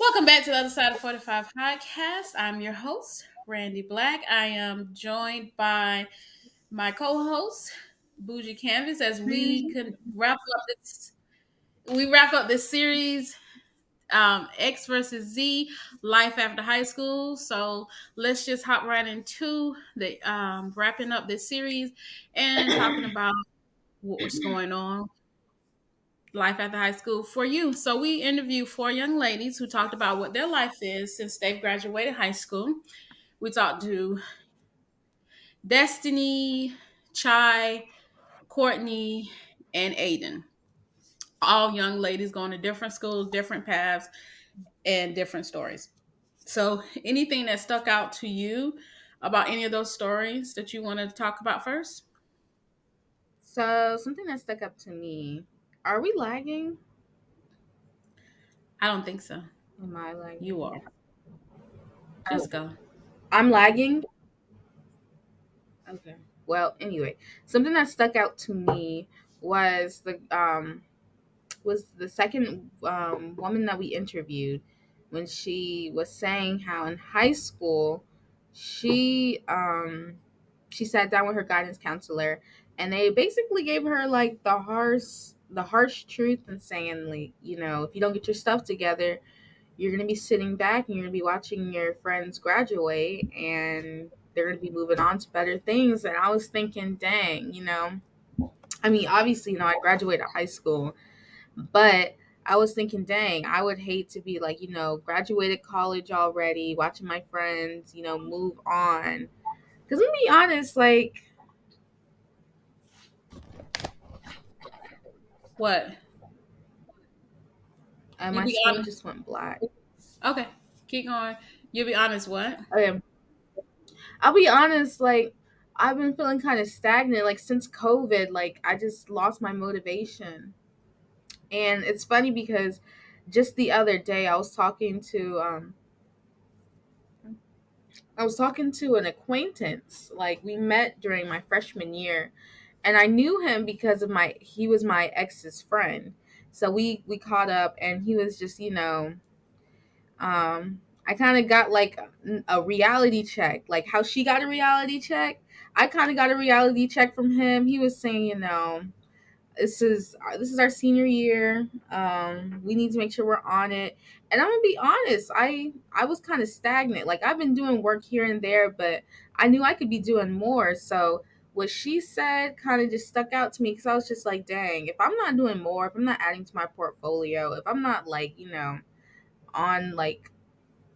Welcome back to the other side of 45 podcast. I'm your host, Randy Black. I am joined by my co-host, Bougie Canvas, as we can wrap up this series, X versus Z, Life After High School. So let's just hop right into the wrapping up this series and talking about what was going on life after high school for you. So we interviewed four young ladies who talked about what their life is since they've graduated high school. We talked to Destiny, Chai, Courtney, and Aiden. All young ladies going to different schools, different paths, and different stories. So anything that stuck out to you about any of those stories that you want to talk about first? So something that stuck up to me. Are we lagging? I don't think so. Am I You lagging? are. Oh, Just go. I'm lagging. Okay. Well, anyway, something that stuck out to me was the second woman that we interviewed when she was saying how in high school she she sat down with her guidance counselor and they basically gave her like the harsh truth and saying like if you don't get your stuff together you're going to be sitting back and you're going to be watching your friends graduate and they're going to be moving on to better things. And I was thinking, dang, I mean, obviously, I graduated high school, but I was thinking, dang, I would hate to be like, graduated college already, watching my friends, move on. Because I'm going to be honest, like, What? You my be screen honest. just went black. Okay. Keep going. You be honest. What? Okay. I'll be honest, like, I've been feeling kind of stagnant, like, since COVID, like, I just lost my motivation. And it's funny because just the other day I was talking to an acquaintance. Like we met during my freshman year and I knew him because of my he was my ex's friend. So we caught up and he was just, I kind of got like a reality check. Like how she got a reality check, I kind of got a reality check from him. He was saying, this is our senior year. We need to make sure we're on it. And I'm gonna be honest, I was kind of stagnant. Like I've been doing work here and there, but I knew I could be doing more. So what she said kind of just stuck out to me because I was just like, dang, if I'm not doing more, if I'm not adding to my portfolio, if I'm not like on like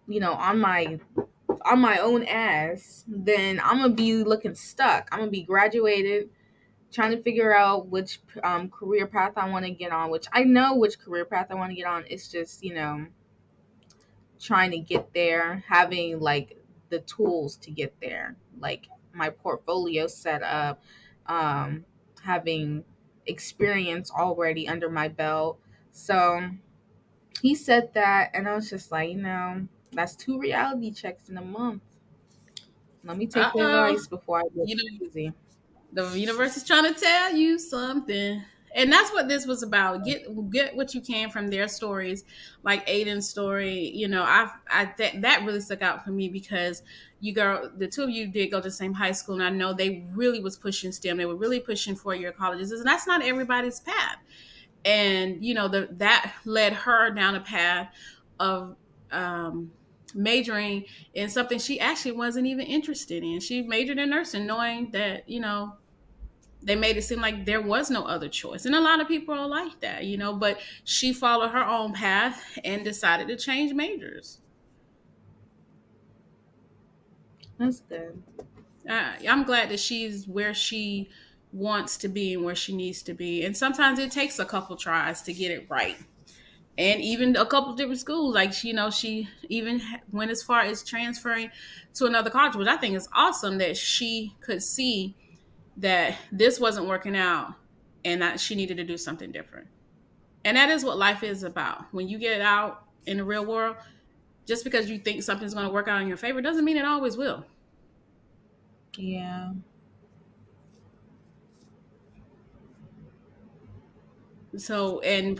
on my own ass, then I'm gonna be looking stuck. I'm gonna be graduated trying to figure out which career path I want to get on, which I know which career path I want to get on. It's just, trying to get there, having like the tools to get there, like my portfolio set up, um, having experience already under my belt. So he said that, and I was just like, that's two reality checks in a month. Let me Uh take the oh. advice before I get You know, crazy. the universe is trying to tell you something. And that's what this was about. Get what you can from their stories, like Aiden's story. That really stuck out for me because the two of you did go to the same high school, and I know they really was pushing STEM. They were really pushing 4 year colleges, and that's not everybody's path. And that led her down a path of um, majoring in something she actually wasn't even interested in. She majored in nursing, knowing that they made it seem like there was no other choice. And a lot of people are like that, but she followed her own path and decided to change majors. That's good. I'm glad that she's where she wants to be and where she needs to be. And sometimes it takes a couple tries to get it right. And even a couple different schools, like she even went as far as transferring to another college, which I think is awesome that she could see that this wasn't working out and that she needed to do something different. And that is what life is about. When you get out in the real world, just because you think something's going to work out in your favor doesn't mean it always will. Yeah. So, and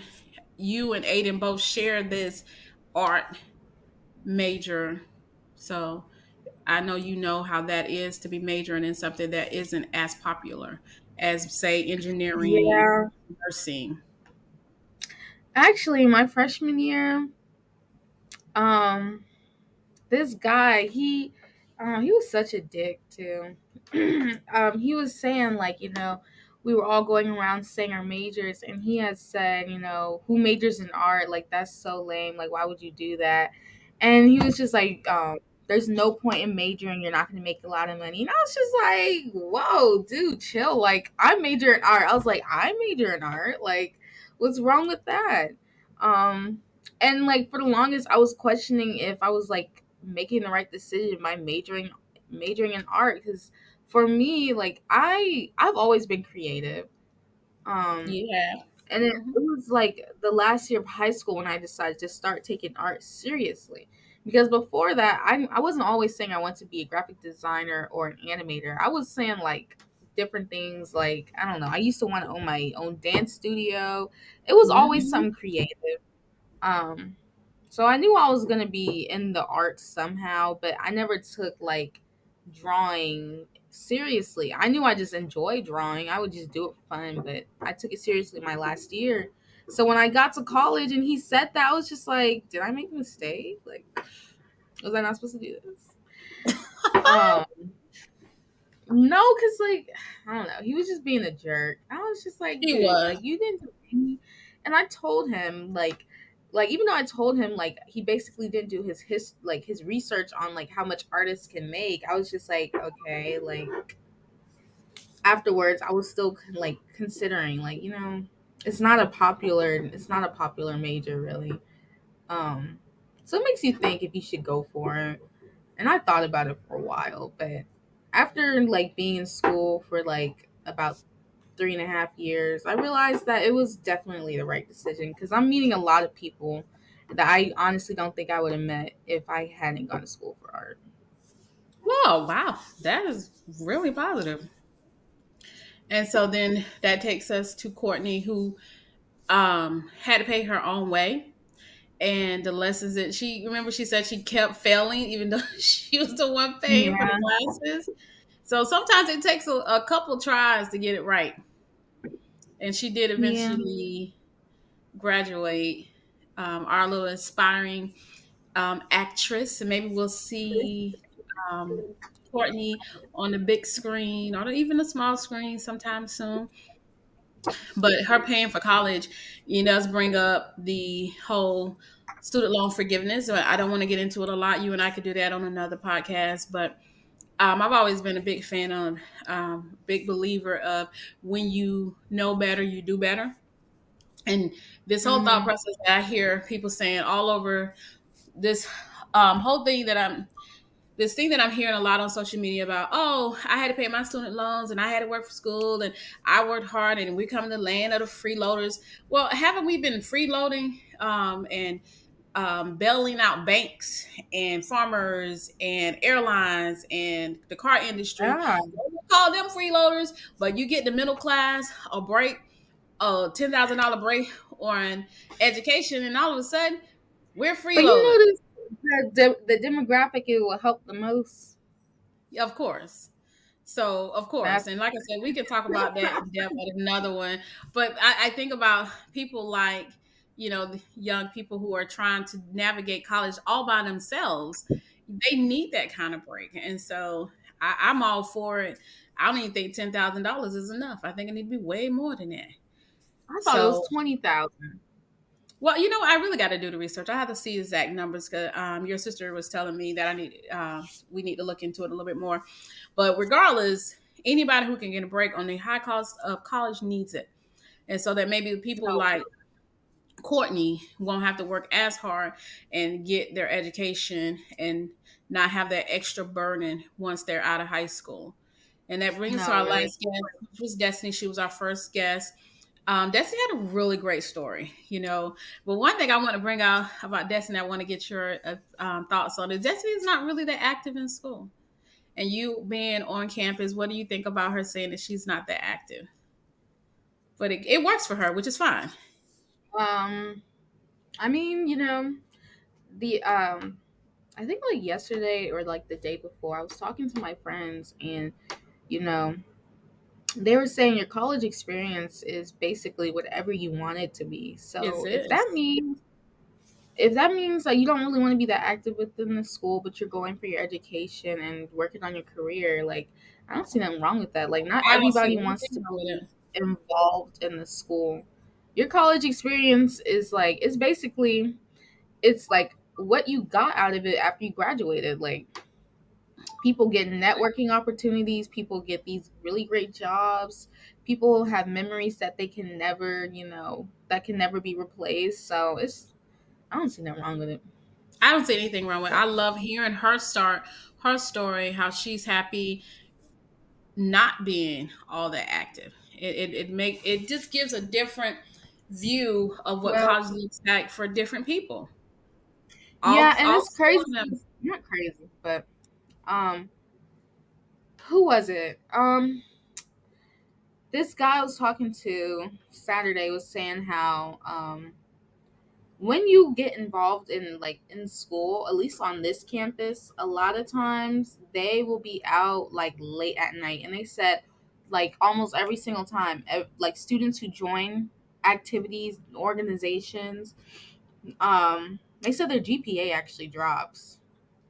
you and Aiden both share this art major. So I know you know how that is to be majoring in something that isn't as popular as, say, engineering, Yeah. nursing. Actually, my freshman year, um, this guy, he was such a dick too. He was saying like, we were all going around saying our majors, and he had said, who majors in art? Like that's so lame. Like why would you do that? And he was just like, there's no point in majoring. You're not going to make a lot of money. And I was just like, whoa, dude, chill. Like I major in art. I was like, I major in art. Like, what's wrong with that? Um, and like for the longest I was questioning if I was like making the right decision by majoring in art, because for me, like I've always been creative. um Yeah. and it Hmm. was like the last year of high school when I decided to start taking art seriously, because before that I wasn't always saying I want to be a graphic designer or an animator. I was saying like different things, like I don't know, I used to want to own my own dance studio. It was always Hmm. something creative. um so I knew I was gonna be in the arts somehow, but I never took like drawing seriously. I knew I just enjoyed drawing. I would just do it for fun, but I took it seriously my last year. So when I got to college and he said that, I was just like, did I make a mistake? Like, was I not supposed to do this? Um, no, because like I don't know, he was just being a jerk. I was just like, He dude, was. like you didn't do any. And I told him like even though I told him like he basically didn't do his research on like how much artists can make. I was just like, okay, like afterwards I was still like considering like it's not a popular major really. Um, so it makes you think if you should go for it. And I thought about it for a while, but after like being in school for like about 3.5 years, I realized that it was definitely the right decision because I'm meeting a lot of people that I honestly don't think I would have met if I hadn't gone to school for art. Whoa, wow. That is really positive. And so then that takes us to Courtney, who had to pay her own way. And the lessons that she said she kept failing, even though she was the one paying for the Yeah, classes. So sometimes it takes a couple tries to get it right. And she did yeah. eventually graduate, our little inspiring actress. And maybe we'll see um, Courtney on the big screen or even the small screen sometime soon. But her paying for college, does bring up the whole student loan forgiveness. I don't want to get into it a lot. You and I could do that on another podcast. But I've always been a big fan of, big believer of when you know better, you do better. And this whole thought Hmm. process that I hear people saying all over this whole thing that I'm hearing a lot on social media about, oh, I had to pay my student loans and I had to work for school and I worked hard and we come to the land of the freeloaders. Well, haven't we been freeloading and bailing out banks and farmers and airlines and the car industry? Yeah, We call them freeloaders, but you get the middle class a break, a $10,000 break on education, and all of a sudden we're but freeloaders. you notice the demographic it will help the most. Of course. So, of course, That's and like I said, we can talk about that in depth at another one. But I think about people like, the young people who are trying to navigate college all by themselves. They need that kind of break. And so I'm all for it. I don't even think $10,000 is enough. I think it need to be way more than that. I thought it was So, 20,000. well, I really got to do the research. I have to see exact numbers because your sister was telling me that we need to look into it a little bit more. But regardless, anybody who can get a break on the high cost of college needs it. And so that maybe people No, like Courtney won't have to work as hard and get their education and not have that extra burden once they're out of high school. And that brings us to no, our really. last guest, which was Destiny. She was our first guest. Destiny had a really great story. But one thing I want to bring out about Destiny, I want to get your thoughts on it. Destiny is not really that active in school. And you being on campus, what do you think about her saying that she's not that active? But it works for her, which is fine. I mean, the I think like yesterday or like the day before, I was talking to my friends, and you know, they were saying your college experience is basically whatever you want it to be. Is So this? if that means like you don't really want to be that active within the school, but you're going for your education and working on your career, like I don't see nothing wrong with that. Like not I don't see everybody wants anything to wrong with be it. involved in the school. Your college experience is like it's basically it's like what you got out of it after you graduated. Like people get networking opportunities, people get these really great jobs, people have memories that they can never, that can never be replaced. So it's I don't see nothing wrong with it. I don't see anything wrong with it. I love hearing her story, how she's happy not being all that active. It just gives a different view of what Well, college looks like for different people. yeah, and All it's four crazy. of them. Not crazy, but um, who was it? This guy I was talking to Saturday was saying how when you get involved in like in school, at least on this campus, a lot of times they will be out like late at night, and they said like almost every single time, like students who join activities, organizations, they said their GPA actually drops.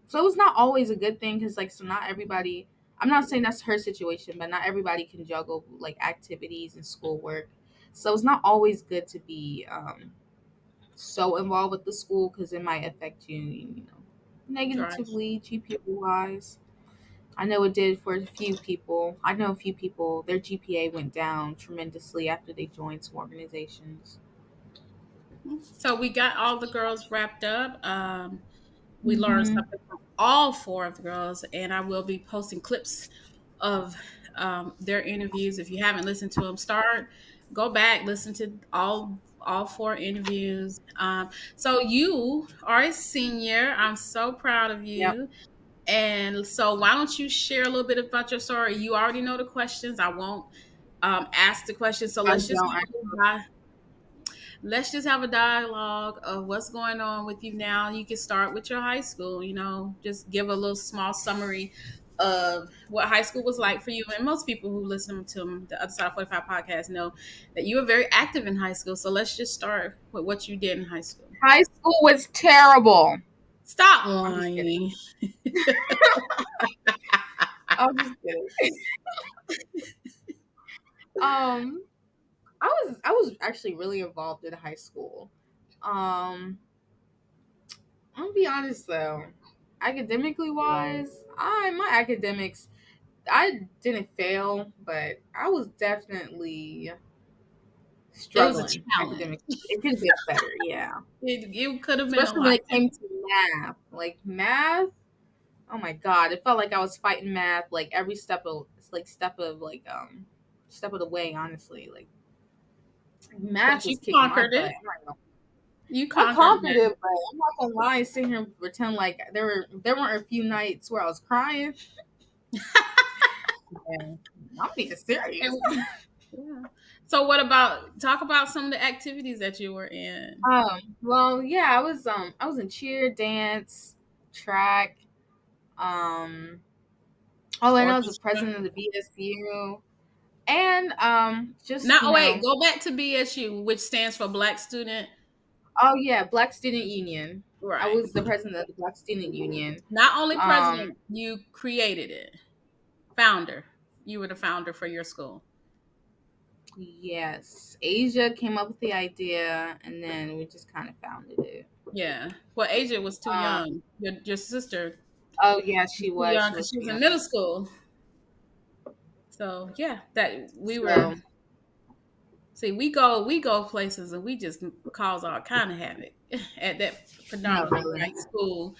So it's not always a good thing because like so not everybody. I'm not saying that's her situation, but not everybody can juggle like activities and schoolwork. So it's not always good to be so involved with the school because it might affect you, Right. negatively GPA wise. I know it did for a few people. I know a few people their GPA went down tremendously after they joined some organizations. So we got all the girls wrapped up. We learned Hmm. something from all four of the girls, and I will be posting clips of their interviews. If you haven't listened to them, go back, listen to all four interviews. So you are a senior. I'm so proud of Yep. you. And so why don't you share a little bit about your story? You already know the questions. I won't ask the questions. So I don't let's just have a dialogue of what's going on with you now. You can start with your high school, just give a little small summary of what high school was like for you. And most people who listen to the Other Side of 45 podcast know that you were very active in high school. So let's just start with what you did in high school. high school was terrible. Stop I'm just kidding. lying. I'm just kidding. um I was actually really involved in high school. Um I'll be honest though. Academically wise, my academics I didn't fail, but I was definitely It was a struggling challenge. academically. It could have been better, yeah. It could have been a Especially when lot it came to math. Like math, oh my god, it felt like I was fighting math like every step of the way, honestly. Like math but you was kicking my conquered butt. it. You I conquered conquered that. it, but I'm not gonna lie, sitting here and pretend like there weren't a few nights where I was crying. And I'm being serious. And yeah. So what about talk about some of the activities that you were in? Well, yeah, I was in cheer, dance, track. Um, oh, and I was the Orchestra. president of the BSU, and just Now, oh wait, go back to BSU, which stands for Black Student. oh yeah, Black Student Union. I Right. was the president of the Black Student Union. Not only Um, president, you created it. Founder. You were the founder for your school. yes, Asia came up with the idea, and then we just kind of founded it. Yeah. Well, Asia was too Um, young. Your sister oh yeah, was she too was. young She because was she too was in young. middle school. So yeah, that we were. So See, we go places and we just cause all kind of havoc at that no, predominantly really. white school.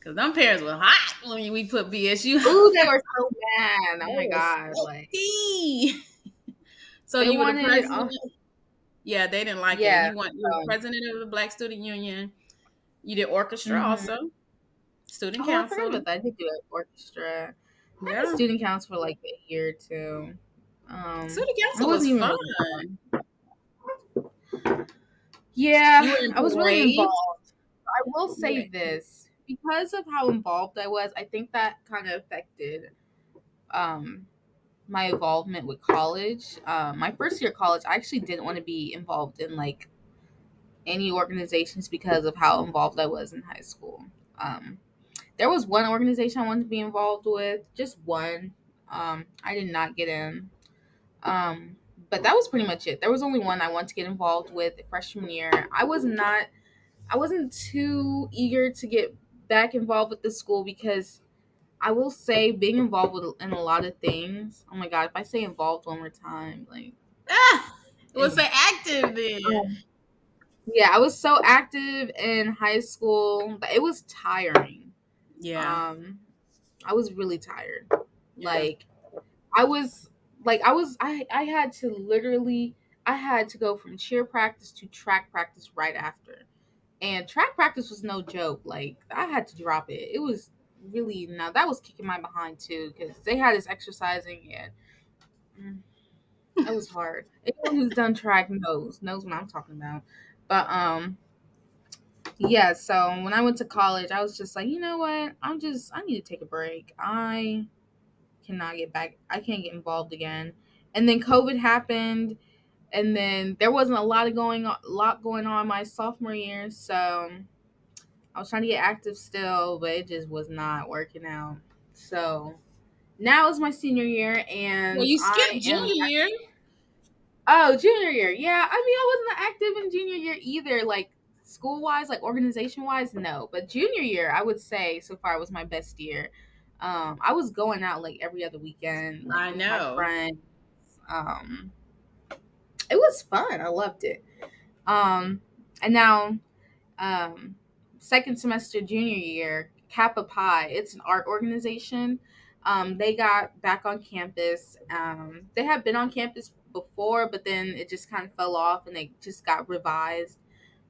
Cause them parents were hot when we put BSU. Ooh, they were so mad. Oh They my were god, like salty. So they you were the wanted. president. Yeah, they didn't like it. Yeah. You were the president of the Black Student Union. You did orchestra Hmm. also, student Oh, I forgot council. about that. I did do an orchestra. I did Yeah, student council for like a year or two. student I council was wasn't even fun. really. Yeah, You were in I was really parades. involved. I will say You this. because of how involved I was, I think that kind of affected um my involvement with college. My first year of college, I actually didn't want to be involved in like any organizations because of how involved I was in high school. Um, there was one organization I wanted to be involved with, just one. I did not get in. Um, but that was pretty much it. There was only one I wanted to get involved with freshman year. I wasn't too eager to get back involved with the school because I will say being involved with in a lot of things. Oh my god, if I say involved one more time, like Ah, well, anyway. say active then. Um, yeah, I was so active in high school that it was tiring. Yeah, Um, I was really tired. yeah. Like I was I had to literally I had to go from cheer practice to track practice right after. And track practice was no joke. Like I had to drop it. It was really now that was kicking my behind too because they had us exercising and it was hard. Anyone who's done track knows what I'm talking about. But yeah. So when I went to college, I was just like, you know what? I need to take a break. I cannot get back. I can't get involved again. And then COVID happened, and then there wasn't a lot going on my sophomore year. So I was trying to get active still, but it just was not working out. So now is my senior year, Well, and you I skipped am. junior year. Oh, junior year. Yeah, I mean, I wasn't active in junior year either. Like school wise, like organization wise, no. But junior year, I would say so far was my best year. I was going out like every other weekend, like I with my know. friends. Um, it was fun. I loved it. And now um, second semester junior year, Kappa Pi. It's an art organization. They got back on campus. They had been on campus before, but then it just kind of fell off, and they just got revised.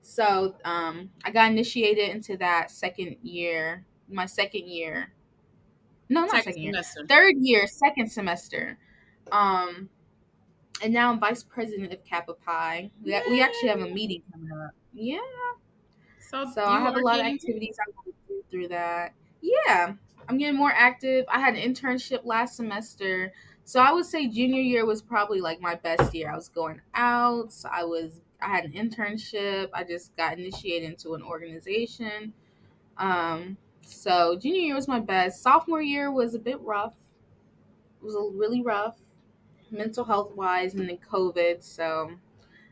So I got initiated into that second year. My second year. No, not Second second year. semester. Third year, second semester. Um, and now I'm vice president of Kappa Pi. We actually have a Yay! meeting coming up. Yeah. So So I you have a are lot of getting activities I want to do through that. Yeah, I'm getting more active. I had an internship last semester. So I would say junior year was probably like my best year. I was going out. I had an internship. I just got initiated into an organization. So junior year was my best. Sophomore year was a bit rough. It was really rough, mental health wise, and then COVID. So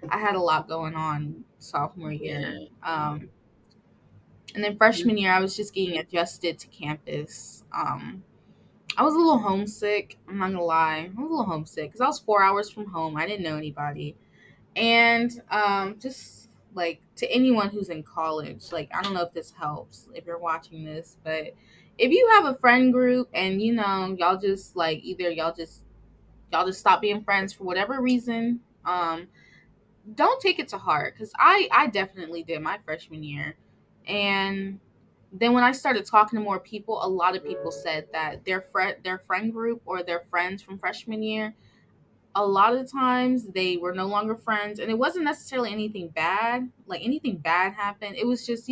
I had a lot going on sophomore year. yeah. And then freshman year, I was just getting adjusted to campus. I was a little homesick. I'm not gonna lie, I was a little homesick because I was 4 hours from home. I didn't know anybody, and just like to anyone who's in college, like I don't know if this helps if you're watching this, but if you have a friend group and y'all just like either y'all just stop being friends for whatever reason, don't take it to heart because I definitely did my freshman year, and then when I started talking to more people, a lot of people said that their friend group or their friends from freshman year, a lot of times they were no longer friends, and it wasn't necessarily anything bad. Like anything bad happened. It was just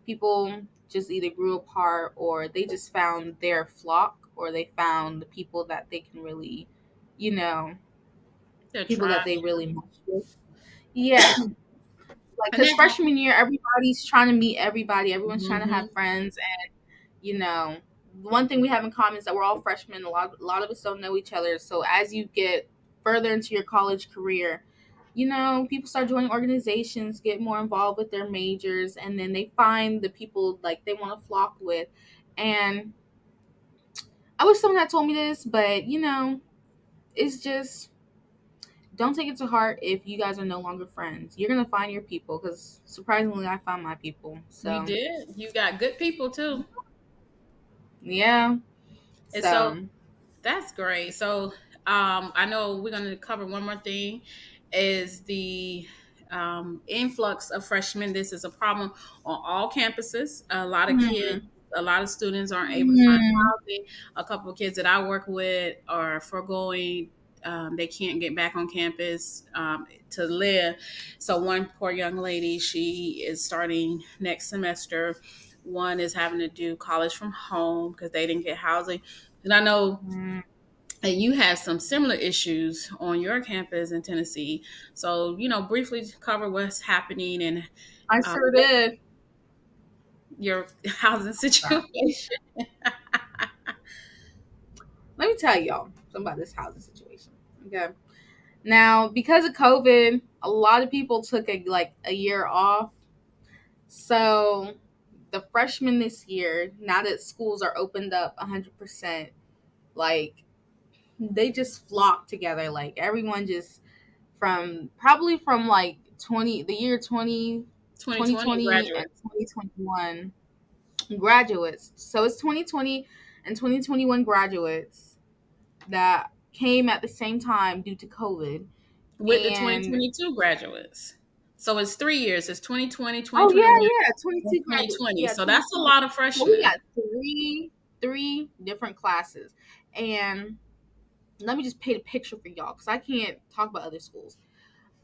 people just either grew apart or they just found their flock or they found the people that they can really, you know, They're people that trying. they really mesh with. Yeah, like And because that freshman year everybody's trying to meet everybody, everyone's trying to have mm-hmm. friends, and you know one thing we have in common is that we're all freshmen. A lot of us don't know each other, so as you get further into your college career, people start joining organizations, get more involved with their majors, and then they find the people like they want to flock with. And I wish someone had told me this, but it's just don't take it to heart if you guys are no longer friends. You're gonna find your people because surprisingly, I found my people. You So did. You got good people too. yeah. And so So that's great. So I know we're going to cover one more thing is the influx of freshmen. This is a problem on all campuses. A lot of kids, hmm. a lot of students aren't able to find Hmm. housing. A couple of kids that I work with are foregoing. They can't get back on campus to live. So one poor young lady, she is starting next semester One is having to do college from home because they didn't get housing. And I know Mm, that you had some similar issues on your campus in Tennessee. So, briefly cover what's happening and I sure did. your housing Sorry. situation. Let me tell y'all something about this housing situation. Okay. Now, because of COVID, a lot of people took a year off. So the freshmen this year, now that schools are opened up 100%, like they just flocked together. Like everyone just from like 20 the year 2020 2020 and graduates. 2021 graduates. So it's 2020 and 2021 graduates that came at the same time due to COVID. With the And 2022 graduates. So it's 3 years. It's 2020, oh yeah, 2021, yeah, and 22 graduates. 2020. Yeah, So that's a 22. lot of So we freshmen. got three different classes. And let me just paint a picture for y'all because I can't talk about other schools.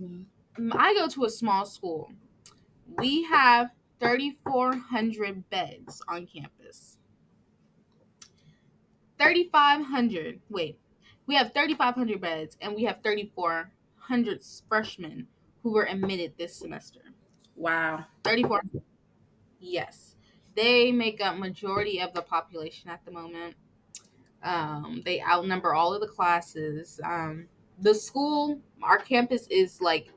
Mhm. I go to a small school. We have 3,400 beds on campus. 3,500. Wait, we have 3,500 beds, and we have 3,400 freshmen who were admitted this semester. Wow. 34. Yes, they make up majority of the population at the moment. They outnumber all of the classes. The school, our campus is like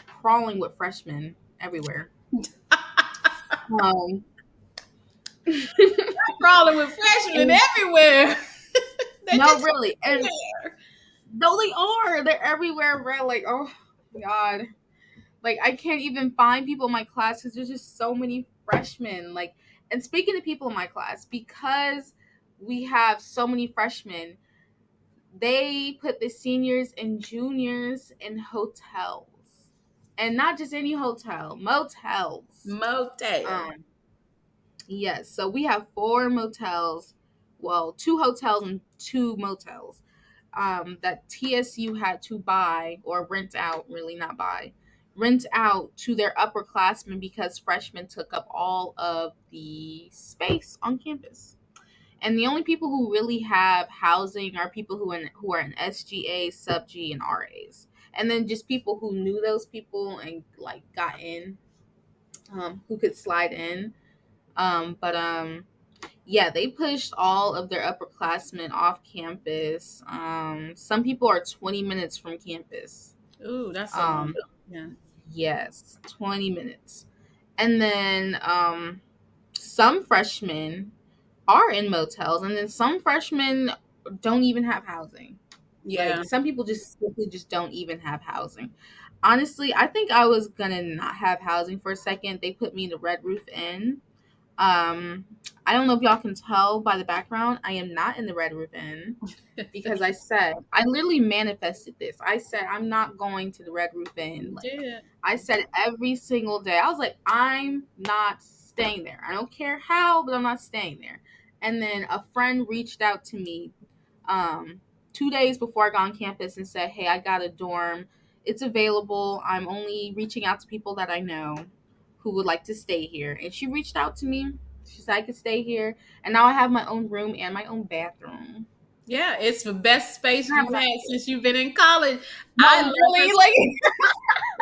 crawling with freshmen everywhere. Um, Crawling with freshmen and everywhere. They no, just really, and everywhere. no, they are. They're everywhere. Bro. Like, oh God, like I can't even find people in my class because there's just so many freshmen. Like, and speaking to people in my class, because we have so many freshmen, they put the seniors and juniors in hotels, and not just any hotel, motels. Motel. Um, yes, so we have four motels, well, two hotels and two motels. That TSU had to buy or rent out, really not buy, rent out to their upperclassmen because freshmen took up all of the space on campus. And the only people who really have housing are people who are in SGA, Sub G, and RAs. And then just people who knew those people and like got in, who could slide in. But yeah, they pushed all of their upperclassmen off campus. Some people are 20 minutes from campus. Ooh, that's a long. Um, Yeah. yes, 20 minutes. And then some freshmen are in motels, and then some freshmen don't even have housing. Like Yeah. some people just simply just don't even have housing. Honestly, I think I was gonna not have housing for a second. They put me in the Red Roof Inn. um, I don't know if y'all can tell by the background. I am not in the Red Roof Inn because I literally manifested this. I said I'm not going to the Red Roof Inn. You Like did. I said every single day. I was like, I'm not staying there. I don't care how, but I'm not staying there. And then a friend reached out to me, um, 2 days before I got on campus and said, "Hey, I got a dorm. It's available. I'm only reaching out to people that I know who would like to stay here." And she reached out to me. She said I could stay here, and now I have my own room and my own bathroom. Yeah, it's the best space I have you've my- had since you've been in college. I No, love her. really, like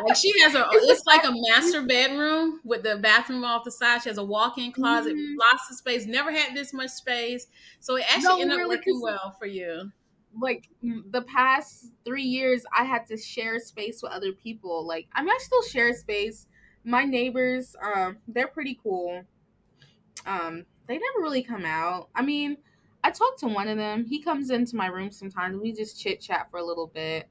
Like she has a, it's the it's like a best. master bedroom with the bathroom off the side. She has a walk-in closet, Mhm. lots of space. Never had this much space, so it actually No, ended up really, working because well for you. the past 3 years, I had to share space with other people. Like, I mean, I still share space. My neighbors, they're pretty cool. They never really come out. I mean, I talked to one of them. He comes into my room sometimes. We just chit chat for a little bit.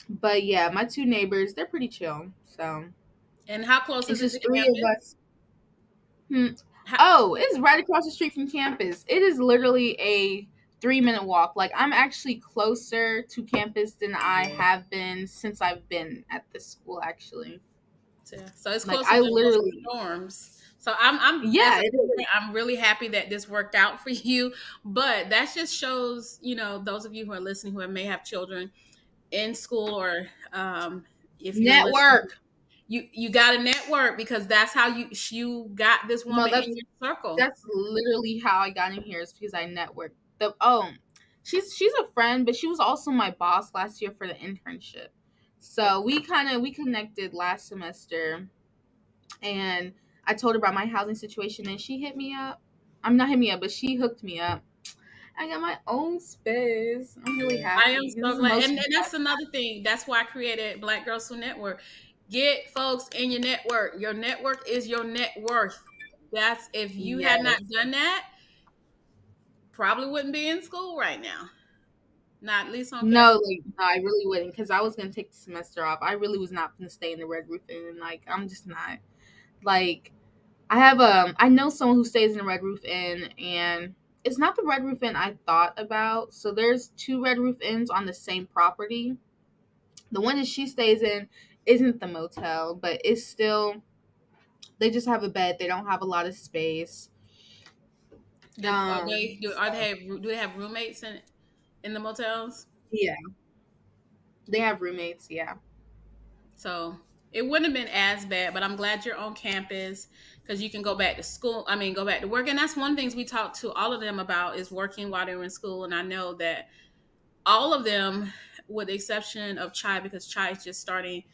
But yeah, my two neighbors, they're pretty chill. So And how close it's is it to just three of campus? us. Hmm. How, Oh, it's right across the street from campus. It is literally a 3 minute walk. Like I'm actually closer to campus than I have been since I've been at this school. Actually, so it's like closer I than most of literally, the dorms. So I'm as yeah, a it is. parent, I'm really happy that this worked out for you. But that just shows, those of you who are listening who may have children in school or if you're listening Network. You got to network because that's how you got this No, woman in your circle. that's literally how I got in here is because I networked. She's a friend, but she was also my boss last year for the internship. So we connected last semester, and I told her about my housing situation, and she hit me up. I'm not hit me up, but she hooked me up. I got my own space. I'm really I am happy. This is so the glad. most. And that's another thing. That's why I created Black Girls Who Network. Get folks in your network. Your network is your net worth. That's if you had not Yes. done that, probably wouldn't be in school right now. Not at least on No, campus. no, I really wouldn't, because I was gonna take the semester off. I really was not gonna stay in the Red Roof Inn. Like, I'm just not. Like, I know someone who stays in the Red Roof Inn, and it's not the Red Roof Inn I thought about. So there's two Red Roof Inns on the same property. The one that she stays in isn't the motel, but it's still, they just have a bed. They don't have a lot of space. So Do they have roommates in the motels? yeah, they have roommates. Yeah, So it wouldn't have been as bad, but I'm glad you're on campus because you can go back to school. I mean, go back to work, and that's one of the things we talked to all of them about is working while they're in school. And I know that all of them, with the exception of Chai, because Chai is just starting.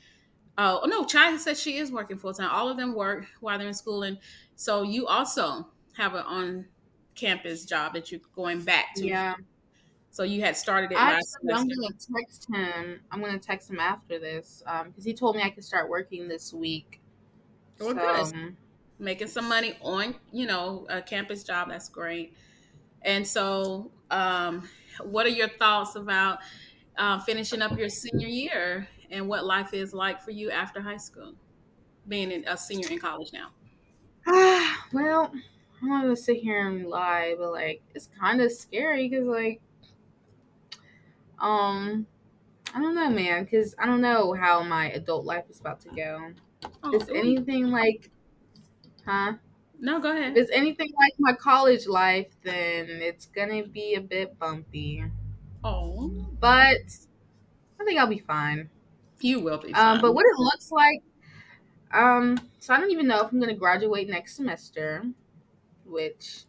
Oh no, Chai said she is working full time. All of them work while they're in school, and so you also have an on campus job that you're going back to. yeah. So you had started it last Actually, I'm semester. gonna text him. I'm gonna text him after this, because he told me I could start working this week. Well, good. So Making some money on a campus job. That's great. And so, what are your thoughts about finishing up your senior year and what life is like for you after high school, being a senior in college now? well, I'm not gonna sit here and lie, but like it's kind of scary because um I don't know, man, because I don't know how my adult life is about to go. If Oh, it's ooh, anything like, huh? no, go If ahead. it's anything like my college life, then it's gonna be a bit bumpy. Oh, But I think I'll be fine. you will be fine. But what it looks like, so I don't even know if I'm gonna graduate next semester, which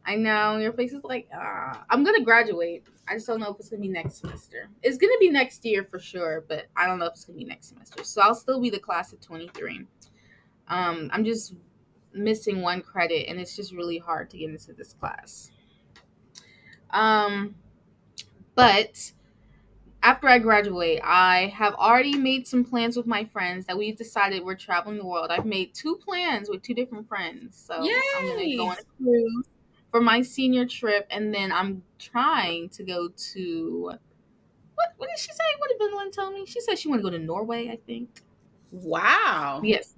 I know your face is like, I'm gonna graduate. I just don't know if it's gonna be next semester. It's gonna be next year for sure, but I don't know if it's gonna be next semester. So I'll still be the class of 23. I'm just missing one credit, and it's just really hard to get into this class. Um, but after I graduate, I have already made some plans with my friends that we've decided we're traveling the world. I've made two plans with two different friends. So I'm going to go Yay! on a cruise for my senior trip, and then I'm trying to go to what did she say? What did Vinland tell me? She said she want to go to Norway, I think. Wow. Yes.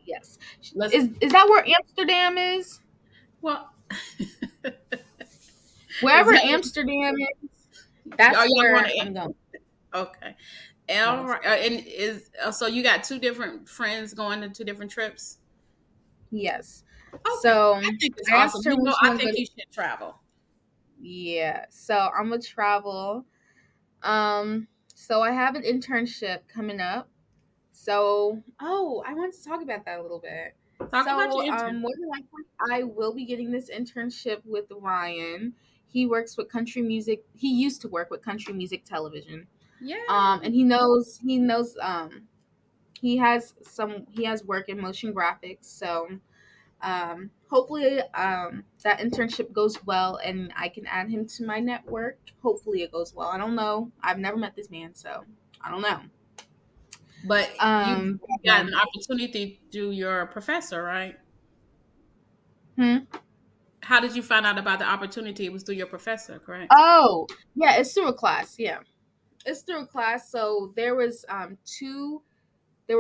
Yes. Let's Is that where Amsterdam is? well. Is Wherever that Amsterdam is, are that's y'all going where to? I'm going. Okay. All Yes. right. And is so you got two different friends going to two different trips? Yes. Okay. So I think it's I awesome. asked her when she I want to go think to. you should travel. Yeah. So I'm gonna travel. So I have an internship coming up. So I wanted to talk about that a little bit. Talk about So your intern. more than likely I will be getting this internship with Ryan. He works with country music. He used to work with country music television. Yeah. And he knows he has work in motion graphics. So hopefully that internship goes well and I can add him to my network. Hopefully it goes well. I don't know. I've never met this man, so I don't know. But Um you got an opportunity through your professor, right? hmm. How did you find out about the opportunity? It was through your professor, correct? Oh, yeah, it's through a class. Yeah. It's through a class. So there were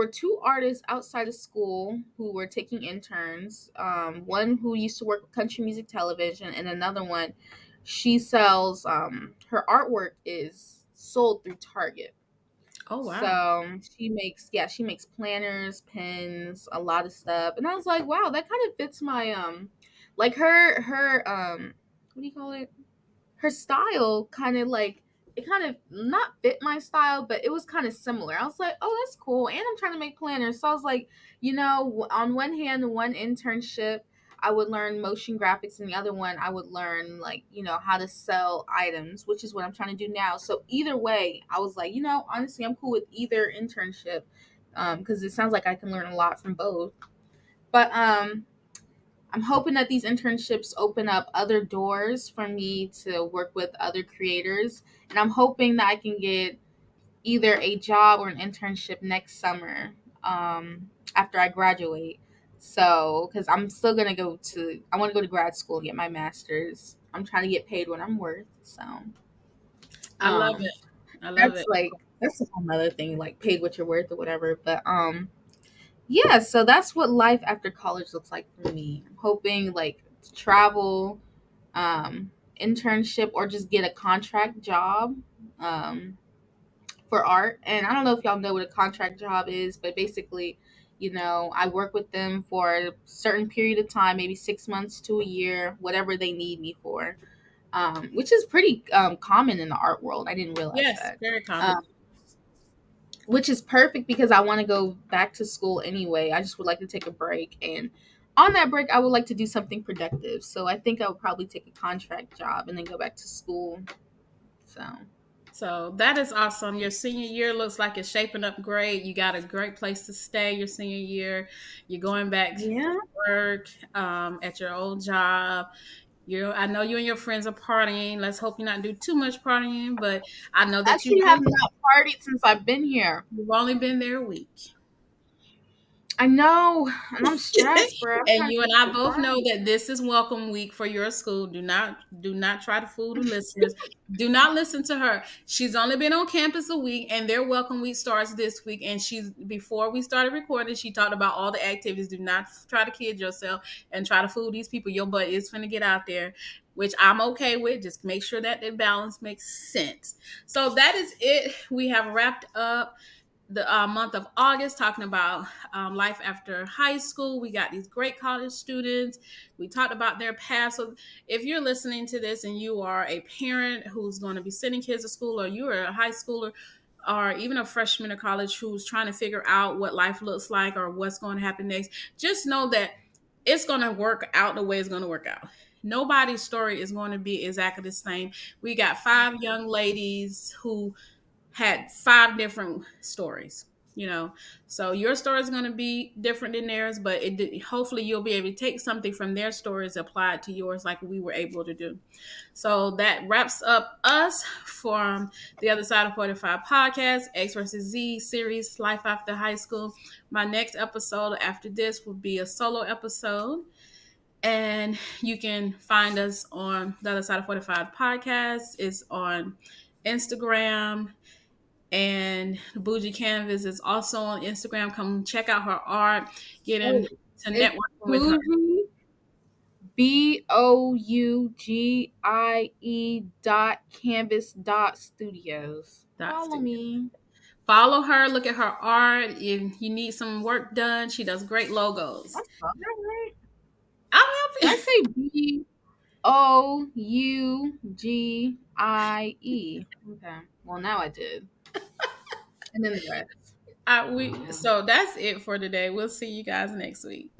two artists outside of school who were taking interns. One who used to work with country music television, and another one, she sells her artwork is sold through Target. Oh wow. So she makes planners, pens, a lot of stuff. And I was like, wow, that kind of fits my like her what do you call it? Her style kind of like it kind of not fit my style, but it was kind of similar. I was like, oh, that's cool. And I'm trying to make planners. So I was like, on one hand, one internship, I would learn motion graphics, and the other one, I would learn, like, how to sell items, which is what I'm trying to do now. So either way, I was like, honestly, I'm cool with either internship, because it sounds like I can learn a lot from both. But I'm hoping that these internships open up other doors for me to work with other creators. And I'm hoping that I can get either a job or an internship next summer, after I graduate. So, because I'm still going to I want to go to grad school and get my master's. I'm trying to get paid what I'm worth. So, I love um, it. I love that's it. like, that's a whole nother thing, like paid what you're worth or whatever. But, yeah, so that's what life after college looks like for me. I'm hoping, like, to travel, internship, or just get a contract job, um, for art. And I don't know if y'all know what a contract job is, but basically, I work with them for a certain period of time, maybe 6 months to a year, whatever they need me for, which is pretty common in the art world. I didn't realize Yes, that. very common. Um, which is perfect because I want to go back to school anyway. I just would like to take a break. And on that break, I would like to do something productive. So I think I would probably take a contract job and then go back to school. So, So that is awesome. Your senior year looks like it's shaping up great. You got a great place to stay your senior year. You're going back to yeah. work, at your old job. I know you and your friends are partying. Let's hope you not do too much partying, but I know that Actually, have not partied since I've been here. you've only been there a week. I know, and I'm stressed, bro. I'm And trying to you and keep I it both know fun. that this is welcome week for your school. Do not try to fool the listeners. Do not listen to her. She's only been on campus a week, and their welcome week starts this week. And she's before we started recording, she talked about all the activities. Do not try to kid yourself and try to fool these people. Your butt is finna get out there, which I'm okay with. Just make sure that the balance makes sense. So that is it. We have wrapped up the month of August talking about life after high school. We got these great college students. We talked about their past. So if you're listening to this and you are a parent who's going to be sending kids to school, or you're a high schooler, or even a freshman in college who's trying to figure out what life looks like or what's going to happen next, just know that it's going to work out the way it's going to work out. Nobody's story is going to be exactly the same. We got 5 young ladies who had 5 different stories, so your story is going to be different than theirs, but hopefully you'll be able to take something from their stories, apply it to yours like we were able to do. So that wraps up us from the Other Side of 45 podcast, X versus Z series, Life After High School. My next episode after this will be a solo episode, and you can find us on the Other Side of 45 podcast. It's on Instagram, and Bougie Canvas is also on Instagram. Come check out her art. Get Oh, into it's networking with her. Bougie, BOUGIE.canvas.studios. That's Follow it. me. Follow her. Look at her art. If you need some work done, she does great logos. I spelled that right. I'll Did I help you. say BOUGIE? Okay. Well, now I did. And then the rest. So that's it for today. We'll see you guys next week.